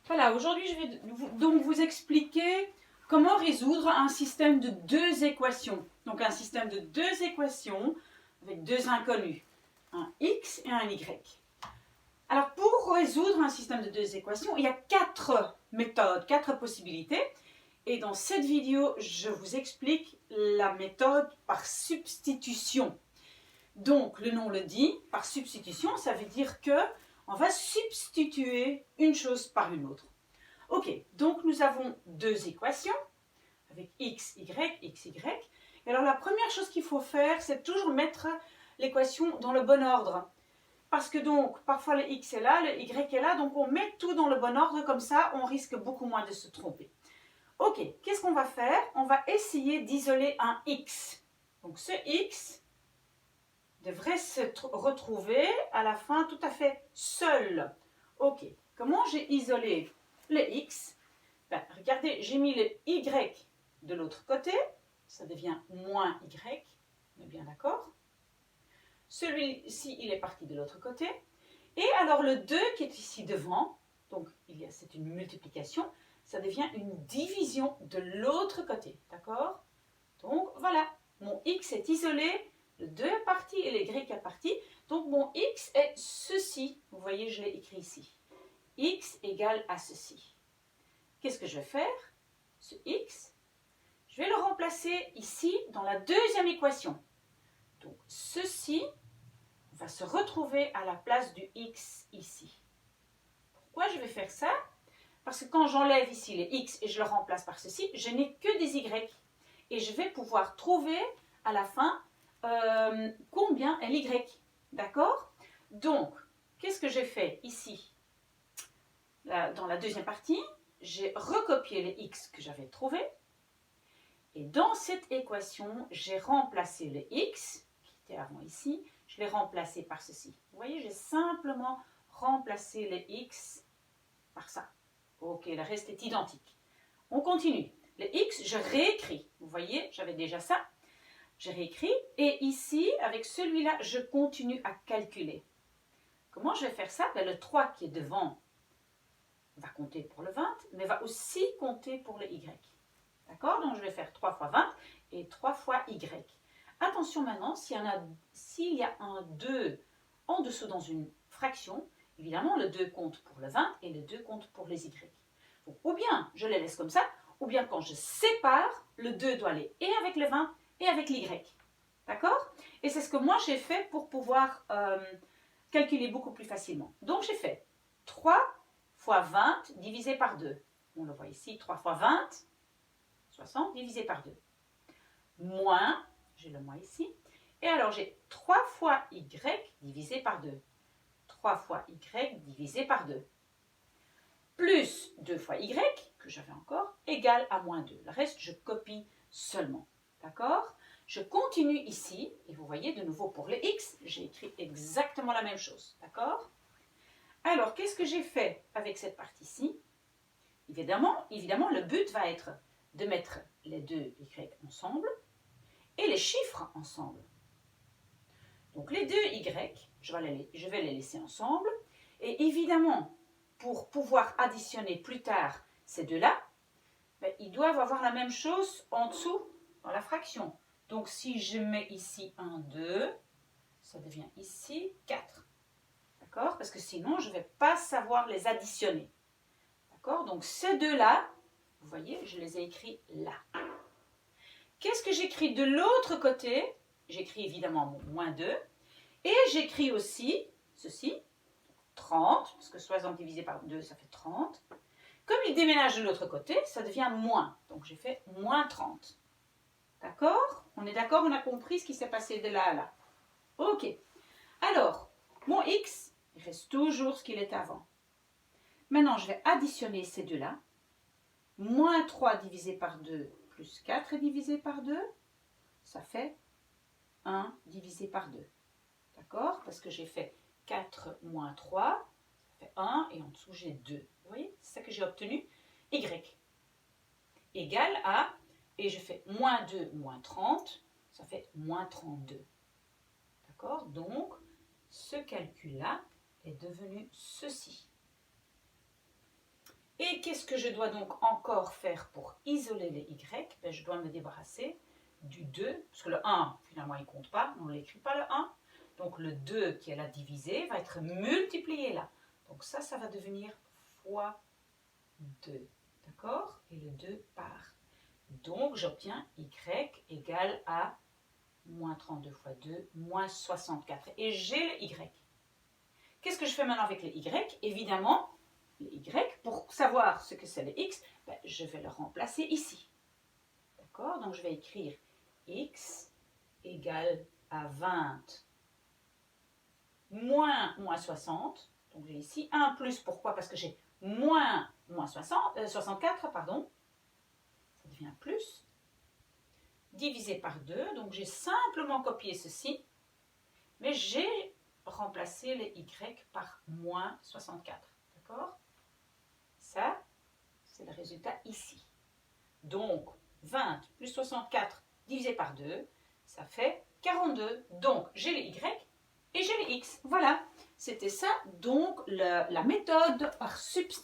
Voilà, aujourd'hui je vais donc vous expliquer comment résoudre un système de deux équations. Donc un système de deux équations avec deux inconnus, un x et un y. Alors pour résoudre un système de deux équations, il y a quatre méthodes, quatre possibilités. Et dans cette vidéo, je vous explique la méthode par substitution. Donc le nom le dit, par substitution, ça veut dire que on va substituer une chose par une autre. Ok, donc nous avons deux équations avec x, y. Et alors la première chose qu'il faut faire, c'est toujours mettre l'équation dans le bon ordre. Parce que donc, parfois le x est là, le y est là, donc on met tout dans le bon ordre, comme ça on risque beaucoup moins de se tromper. Ok, qu'est-ce qu'on va faire? On va essayer d'isoler un x. Donc ce x devrait se retrouver à la fin tout à fait seul. Ok, comment j'ai isolé le x? Ben, regardez, j'ai mis le y de l'autre côté, ça devient moins y, on est bien d'accord. Celui-ci, il est parti de l'autre côté. Et alors le 2 qui est ici devant, donc c'est une multiplication, ça devient une division de l'autre côté, d'accord? Donc voilà, mon x est isolé, le 2 est parti et le y est parti. Donc mon x est ceci, vous voyez, je l'ai écrit ici. X égale à ceci. Qu'est-ce que je vais faire? Ce x, je vais le remplacer ici dans la deuxième équation. Donc ceci va se retrouver à la place du x ici. Pourquoi je vais faire ça? Parce que quand j'enlève ici les x et je le remplace par ceci, je n'ai que des y. Et je vais pouvoir trouver à la fin combien est l'y. D'accord? Donc, qu'est-ce que j'ai fait ici? Là, dans la deuxième partie, j'ai recopié les x que j'avais trouvés. Et dans cette équation, j'ai remplacé le x, qui était avant ici, je l'ai remplacé par ceci. Vous voyez, j'ai simplement remplacé le x par ça. Ok, le reste est identique. On continue. Le x, je réécris. Vous voyez, j'avais déjà ça. J'ai réécrit. Et ici, avec celui-là, je continue à calculer. Comment je vais faire ça? Ben, le 3 qui est devant va compter pour le 20, mais va aussi compter pour le y. D'accord? Donc, je vais faire 3 fois 20 et 3 fois y. Attention maintenant, s'il y a un 2 en dessous dans une fraction, évidemment, le 2 compte pour le 20 et le 2 compte pour les y. Donc, ou bien je les laisse comme ça, ou bien quand je sépare, le 2 doit aller et avec le 20 et avec l'y. D'accord? Et c'est ce que moi j'ai fait pour pouvoir calculer beaucoup plus facilement. Donc, j'ai fait 3 fois 20 divisé par 2. On le voit ici, 3 fois 20, 60 divisé par 2. Moins, j'ai le moins ici. Et alors, j'ai 3 fois y divisé par 2. 3 fois y divisé par 2. Plus 2 fois y, que j'avais encore, égale à moins 2. Le reste, je copie seulement. D'accord? Je continue ici, et vous voyez, de nouveau pour les x, j'ai écrit exactement la même chose. D'accord? Alors, qu'est-ce que j'ai fait avec cette partie-ci? Évidemment, le but va être de mettre les deux y ensemble et les chiffres ensemble. Donc, les deux y, je vais les laisser ensemble. Et évidemment, pour pouvoir additionner plus tard ces deux-là, ben, ils doivent avoir la même chose en dessous dans la fraction. Donc, si je mets ici un 2, ça devient ici 4. D'accord? Parce que sinon, je ne vais pas savoir les additionner. D'accord? Donc, ces deux-là, vous voyez, je les ai écrits là. Qu'est-ce que j'écris de l'autre côté? J'écris évidemment mon moins 2. Et j'écris aussi ceci, 30, parce que 60 divisé par 2, ça fait 30. Comme il déménage de l'autre côté, ça devient moins. Donc, j'ai fait moins 30. D'accord? On est d'accord? On a compris ce qui s'est passé de là à là. Ok. Alors, mon x, il reste toujours ce qu'il était avant. Maintenant, je vais additionner ces deux-là. Moins 3 divisé par 2 plus 4 divisé par 2, ça fait 1 divisé par 2. D'accord? Parce que j'ai fait 4 moins 3, ça fait 1 et en dessous j'ai 2. Vous voyez? C'est ça que j'ai obtenu. Y égale à, et je fais moins 2 moins 30, ça fait moins 32. D'accord? Donc, ce calcul-là est devenu ceci. Et qu'est-ce que je dois donc encore faire pour isoler les y? Ben, je dois me débarrasser du 2, parce que le 1, finalement, il ne compte pas, on ne l'écrit pas le 1. Donc le 2 qui est là divisé va être multiplié là. Donc ça va devenir fois 2. D'accord? Et le 2 part. Donc j'obtiens y égale à moins 32 fois 2, moins 64. Et j'ai le y. Qu'est-ce que je fais maintenant avec les y? Évidemment, les y, pour savoir ce que c'est les x, ben, je vais le remplacer ici. D'accord? Donc je vais écrire x égale à 20 moins 60. Donc j'ai ici 1 plus. Pourquoi? Parce que j'ai moins 64, pardon. Ça devient plus. Divisé par 2. Donc j'ai simplement copié ceci. Mais j'ai remplacé les y par moins 64. D'accord? Ça, c'est le résultat ici. Donc 20 plus 64 divisé par 2, ça fait 42. Donc j'ai les y et j'ai les x. Voilà, c'était ça donc la méthode par substitution.